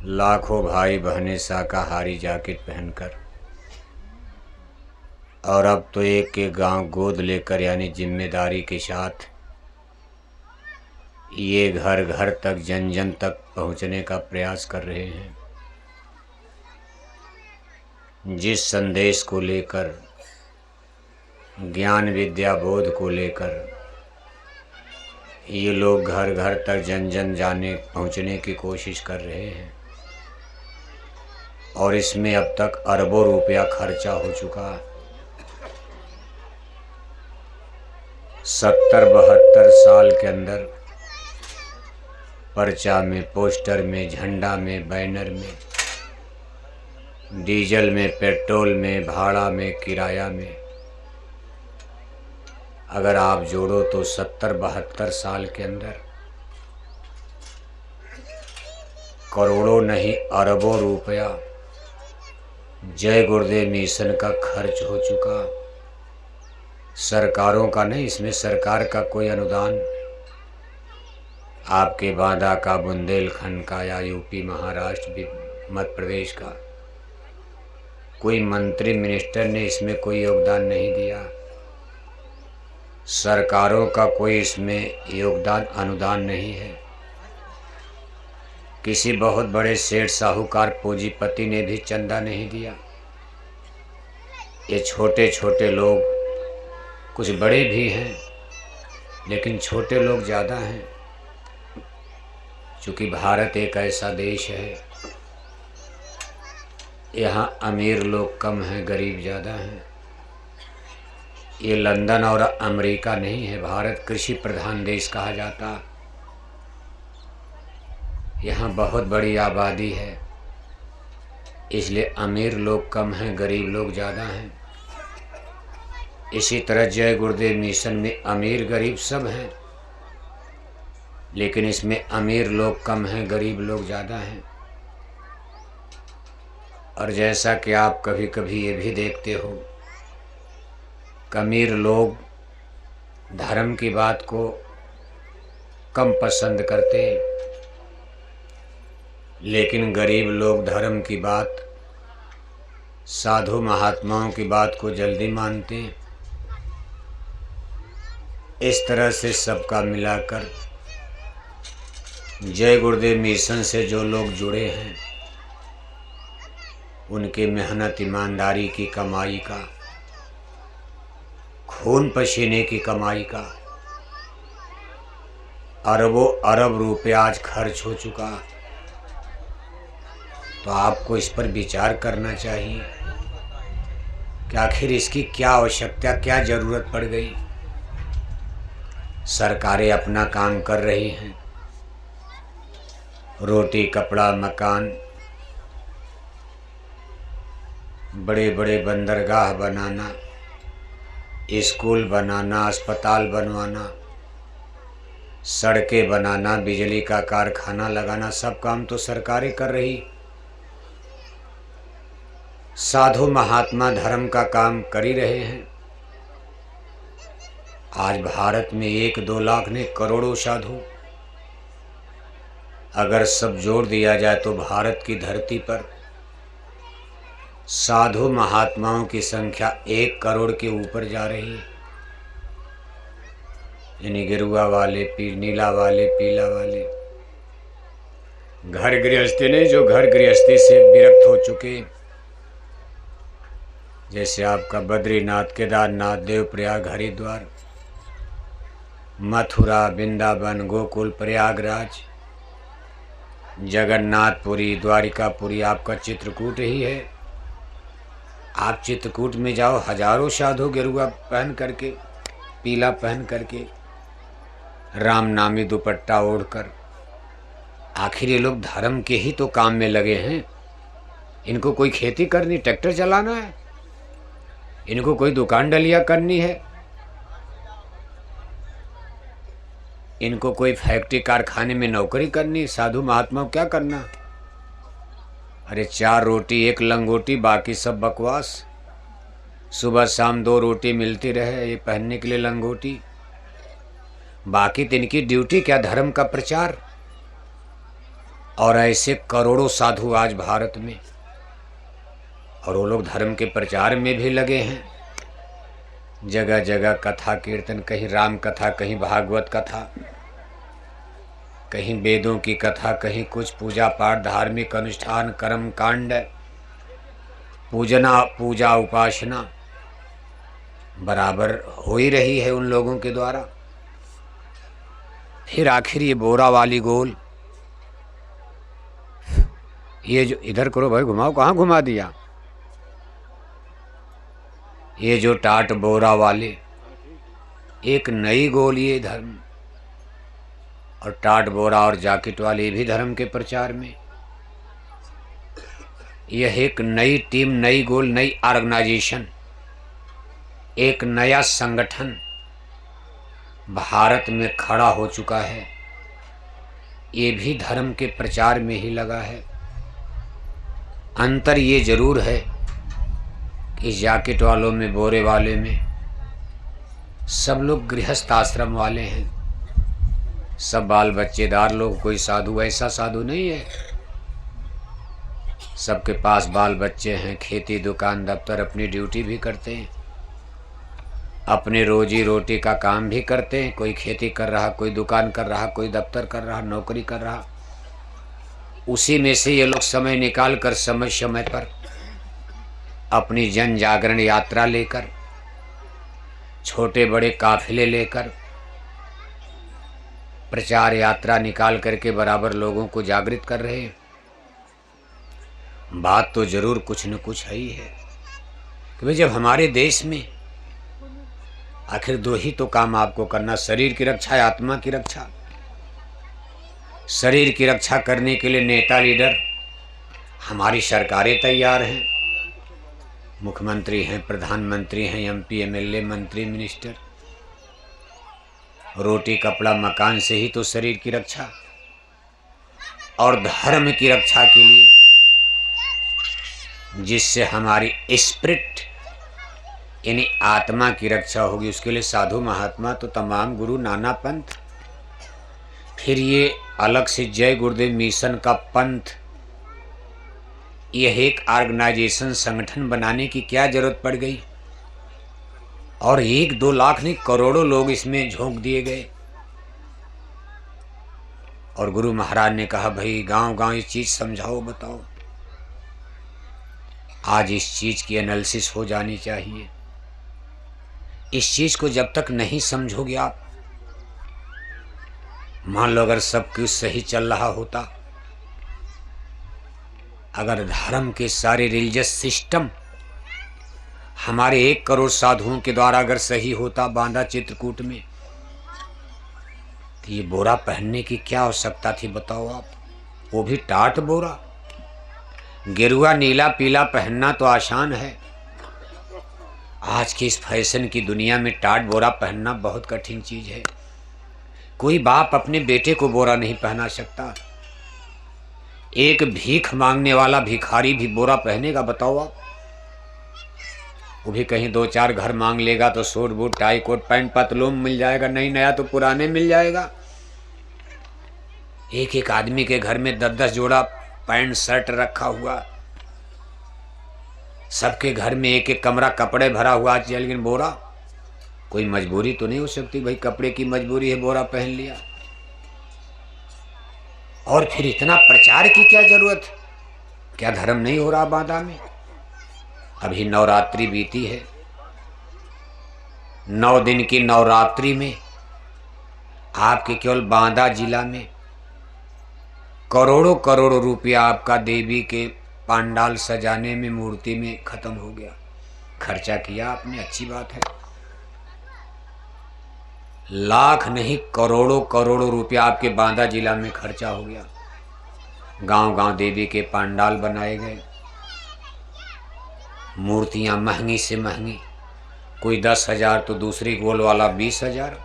लाखों भाई बहनें शाकाहारी जैकेट पहनकर, और अब तो एक एक गांव गोद लेकर यानी जिम्मेदारी के साथ ये घर घर तक जन जन तक पहुंचने का प्रयास कर रहे हैं। जिस संदेश को लेकर, ज्ञान विद्या बोध को लेकर ये लोग घर घर तक जन जन जाने पहुंचने की कोशिश कर रहे हैं, और इसमें अब तक अरबों रुपया खर्चा हो चुका। 70-72 साल के अंदर पर्चा में, पोस्टर में, झंडा में, बैनर में, डीजल में, पेट्रोल में, भाड़ा में, किराया में, अगर आप जोड़ो तो 70-72 साल के अंदर करोड़ों नहीं अरबों रुपया जय गुरुदेव मिशन का खर्च हो चुका। सरकारों का नहीं, इसमें सरकार का कोई अनुदान, आपके बांदा का, बुंदेलखंड का या यूपी, महाराष्ट्र, मध्य प्रदेश का कोई मंत्री मिनिस्टर ने इसमें कोई योगदान नहीं दिया। सरकारों का कोई इसमें योगदान अनुदान नहीं है। किसी बहुत बड़े सेठ साहूकार पूंजीपति ने भी चंदा नहीं दिया। ये छोटे छोटे लोग, कुछ बड़े भी हैं लेकिन छोटे लोग ज़्यादा हैं, क्योंकि भारत एक ऐसा देश है यहाँ अमीर लोग कम हैं, गरीब ज़्यादा हैं। ये लंदन और अमेरिका नहीं है, भारत कृषि प्रधान देश कहा जाता। यहाँ बहुत बड़ी आबादी है, इसलिए अमीर लोग कम हैं, गरीब लोग ज़्यादा हैं। इसी तरह जय गुरुदेव मिशन में अमीर गरीब सब हैं, लेकिन इसमें अमीर लोग कम हैं, गरीब लोग ज़्यादा हैं। और जैसा कि आप कभी कभी ये भी देखते हो, अमीर लोग धर्म की बात को कम पसंद करते हैं, लेकिन गरीब लोग धर्म की बात, साधु महात्माओं की बात को जल्दी मानते हैं। इस तरह से सबका मिलाकर जय गुरुदेव मिशन से जो लोग जुड़े हैं, उनके मेहनत ईमानदारी की कमाई का, खून पसीने की कमाई का अरबों अरब रुपया आज खर्च हो चुका। तो आपको इस पर विचार करना चाहिए कि आखिर इसकी क्या आवश्यकता, क्या ज़रूरत पड़ गई। सरकारें अपना काम कर रही हैं, रोटी कपड़ा मकान, बड़े बड़े बंदरगाह बनाना, स्कूल बनाना, अस्पताल बनवाना, सड़कें बनाना, बिजली का कारखाना लगाना, सब काम तो सरकारें कर रही। साधु महात्मा धर्म का काम कर ही रहे हैं। आज भारत में 1-2 लाख ने करोड़ों साधु, अगर सब जोड़ दिया जाए तो भारत की धरती पर साधु महात्माओं की संख्या 1 करोड़ के ऊपर जा रही है। यानी गिरुआ वाले, नीला वाले, पीला वाले, घर गृहस्थी नहीं, जो घर गृहस्थी से विरक्त हो चुके, जैसे आपका बद्रीनाथ, केदारनाथ, देवप्रयाग, हरिद्वार, मथुरा, वृंदावन, गोकुल, प्रयागराज, जगन्नाथपुरी, द्वारिकापुरी, आपका चित्रकूट ही है। आप चित्रकूट में जाओ, हजारों साधु गेरुआ पहन करके, पीला पहन करके, राम नामी दुपट्टा ओढ़कर, आखिर ये लोग धर्म के ही तो काम में लगे हैं। इनको कोई खेती करनी, ट्रैक्टर चलाना है, इनको कोई दुकान डलिया करनी है, इनको कोई फैक्ट्री कारखाने में नौकरी करनी। साधु महात्मा क्या करना? अरे 4 रोटी 1 लंगोटी, बाकी सब बकवास। सुबह शाम 2 रोटी मिलती रहे, ये पहनने के लिए लंगोटी, बाकी तो इनकी ड्यूटी क्या? धर्म का प्रचार। और ऐसे करोड़ों साधु आज भारत में, और वो लोग धर्म के प्रचार में भी लगे हैं। जगह जगह कथा कीर्तन, कहीं राम कथा, कहीं भागवत कथा, कहीं वेदों की कथा, कहीं कुछ पूजा पाठ, धार्मिक अनुष्ठान, कर्म कांड, पूजा उपासना बराबर हो ही रही है उन लोगों के द्वारा। फिर आखिर ये बोरा वाली गोल, ये जो इधर करो भाई, घुमाओ, कहाँ घुमा दिया, ये जो टाट बोरा वाले, एक नई गोल ये धर्म, और टाट बोरा और जैकेट वाले भी धर्म के प्रचार में। यह एक नई टीम, नई गोल, नई ऑर्गेनाइजेशन, एक नया संगठन भारत में खड़ा हो चुका है। ये भी धर्म के प्रचार में ही लगा है। अंतर ये जरूर है कि जैकेट वालों में, बोरे वाले में सब लोग गृहस्थ आश्रम वाले हैं, सब बाल बच्चेदार लोग, कोई साधु ऐसा साधु नहीं है। सबके पास बाल बच्चे हैं, खेती दुकान दफ्तर, अपनी ड्यूटी भी करते हैं, अपने रोजी रोटी का काम भी करते हैं। कोई खेती कर रहा, कोई दुकान कर रहा, कोई दफ्तर कर रहा, नौकरी कर रहा। उसी में से ये लोग समय निकाल कर समय समय पर अपनी जन जागरण यात्रा लेकर, छोटे बड़े काफिले लेकर, प्रचार यात्रा निकाल करके बराबर लोगों को जागृत कर रहे हैं। बात तो जरूर कुछ न कुछ है ही है कि भाई जब हमारे देश में आखिर दो ही तो काम आपको करना, शरीर की रक्षा, आत्मा की रक्षा। शरीर की रक्षा करने के लिए नेता लीडर, हमारी सरकारें तैयार हैं, मुख्यमंत्री हैं, प्रधानमंत्री हैं, एमपी एमएलए, मंत्री मिनिस्टर। रोटी कपड़ा मकान से ही तो शरीर की रक्षा। और धर्म की रक्षा के लिए, जिससे हमारी स्पिरिट यानी आत्मा की रक्षा होगी, उसके लिए साधु महात्मा तो तमाम, गुरु नाना पंथ। फिर ये अलग से जय गुरुदेव मिशन का पंथ, यह एक ऑर्गेनाइजेशन, संगठन बनाने की क्या जरूरत पड़ गई। और 1-2 लाख नहीं, करोड़ों लोग इसमें झोंक दिए गए। और गुरु महाराज ने कहा भाई गांव गांव ये चीज समझाओ, बताओ। आज इस चीज की एनालिसिस हो जानी चाहिए। इस चीज को जब तक नहीं समझोगे आप, मान लो अगर सब कुछ सही चल रहा होता, अगर धर्म के सारे रिलीजियस सिस्टम हमारे 1 करोड़ साधुओं के द्वारा अगर सही होता बांदा चित्रकूट में, तो ये बोरा पहनने की क्या आवश्यकता थी बताओ आप। वो भी टाट बोरा, गेरुआ नीला पीला पहनना तो आसान है। आज की इस फैशन की दुनिया में टाट बोरा पहनना बहुत कठिन चीज है। कोई बाप अपने बेटे को बोरा नहीं पहना सकता। एक भीख मांगने वाला भिखारी भी बोरा पहनेगा बताओ आप? वो भी कहीं 2-4 घर मांग लेगा तो suit boot tie coat pant पतलून मिल जाएगा, नहीं नया तो पुराने मिल जाएगा। एक एक आदमी के घर में 10-10 जोड़ा पैंट शर्ट रखा हुआ, सबके घर में एक एक कमरा कपड़े भरा हुआ, लेकिन बोरा, कोई मजबूरी तो नहीं हो सकती भाई, कपड़े की मजबूरी है बोरा पहन लिया। और फिर इतना प्रचार की क्या जरूरत? क्या धर्म नहीं हो रहा बांदा में? अभी नवरात्रि बीती है, 9 दिन की नवरात्रि में आपके केवल बांदा जिला में करोड़ों करोड़ों रुपया आपका देवी के पंडाल सजाने में, मूर्ति में खत्म हो गया। खर्चा किया आपने, अच्छी बात है। लाख नहीं, करोड़ों करोड़ों रुपया आपके बांदा जिला में खर्चा हो गया। गांव गांव देवी के पंडाल बनाए गए, मूर्तियां महंगी से महंगी, कोई 10,000 तो दूसरी गोल वाला 20,000।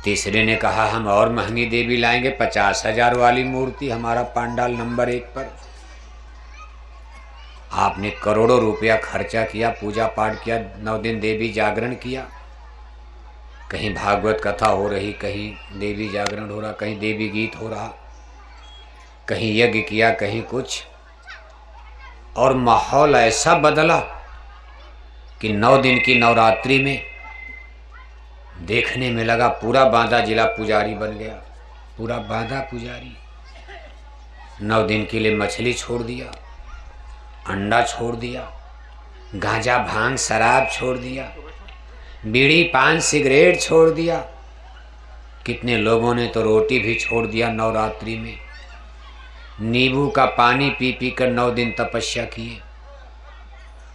तीसरे ने कहा हम और महंगी देवी लाएंगे, 50,000 वाली मूर्ति, हमारा पंडाल नंबर 1 पर। आपने करोड़ों रुपया खर्चा किया, पूजा पाठ किया, 9 दिन देवी जागरण किया, कहीं भागवत कथा हो रही, कहीं देवी जागरण हो रहा, कहीं देवी गीत हो रहा। कहीं यज्ञ किया कहीं कुछ, और माहौल ऐसा बदला कि 9 दिन की नवरात्रि में देखने में लगा पूरा बांदा जिला पुजारी बन गया, पूरा बांदा पुजारी। 9 दिन के लिए मछली छोड़ दिया, अंडा छोड़ दिया, गांजा भांग शराब छोड़ दिया, बीड़ी पान सिगरेट छोड़ दिया। कितने लोगों ने तो रोटी भी छोड़ दिया नवरात्रि में। नींबू का पानी पी पी कर 9 दिन तपस्या किए,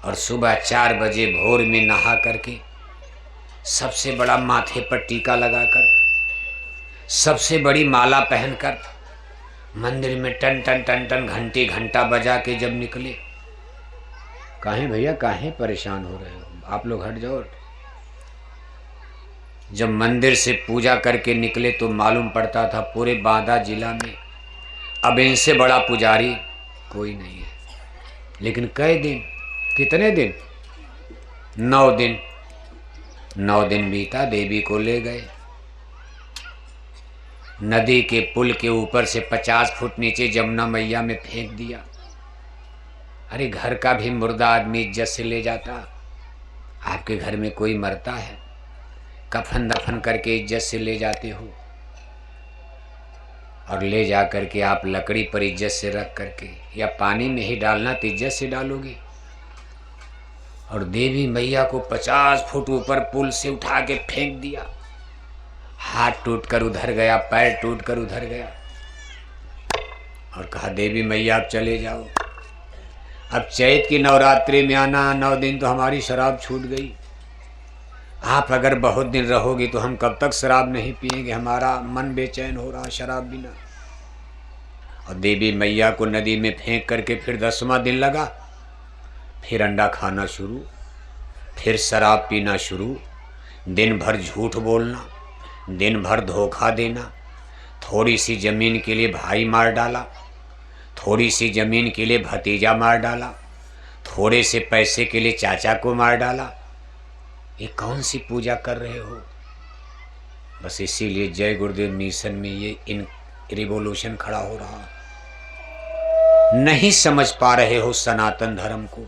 और सुबह 4 बजे भोर में नहा करके सबसे बड़ा माथे पर टीका लगाकर, सबसे बड़ी माला पहनकर मंदिर में टन टन टन टन घंटी घंटा बजा के जब निकले। काहे भैया काहे परेशान हो रहे हो, आप लोग हट जाओ। जब मंदिर से पूजा करके निकले तो मालूम पड़ता था पूरे बांदा जिला में अब इनसे बड़ा पुजारी कोई नहीं है। लेकिन कई दिन, कितने दिन, 9 दिन। 9 दिन बीता, देवी को ले गए, नदी के पुल के ऊपर से 50 फुट नीचे जमुना मैया में फेंक दिया। अरे घर का भी मुर्दा आदमी इज्जत से ले जाता। आपके घर में कोई मरता है, कफन दफन करके इज्जत से ले जाते हो, और ले जा करके आप लकड़ी पर इज्जत से रख करके, या पानी में ही डालना तो इज्जत से डालोगे। और देवी मैया को 50 फुट ऊपर पुल से उठा के फेंक दिया। हाथ टूटकर उधर गया, पैर टूटकर उधर गया, और कहा देवी मैया आप चले जाओ, अब चैत की नवरात्रि में आना, 9 दिन तो हमारी शराब छूट गई। आप अगर बहुत दिन रहोगी तो हम कब तक शराब नहीं पिएंगे, हमारा मन बेचैन हो रहा शराब बिना। और देवी मैया को नदी में फेंक करके फिर 10वां दिन लगा, फिर अंडा खाना शुरू, फिर शराब पीना शुरू, दिन भर झूठ बोलना, दिन भर धोखा देना। थोड़ी सी ज़मीन के लिए भाई मार डाला, थोड़ी सी ज़मीन के लिए भतीजा मार डाला, थोड़े से पैसे के लिए चाचा को मार डाला। ये कौन सी पूजा कर रहे हो? बस इसीलिए जय गुरुदेव मिशन में ये इन रिवोल्यूशन खड़ा हो रहा। नहीं समझ पा रहे हो सनातन धर्म को।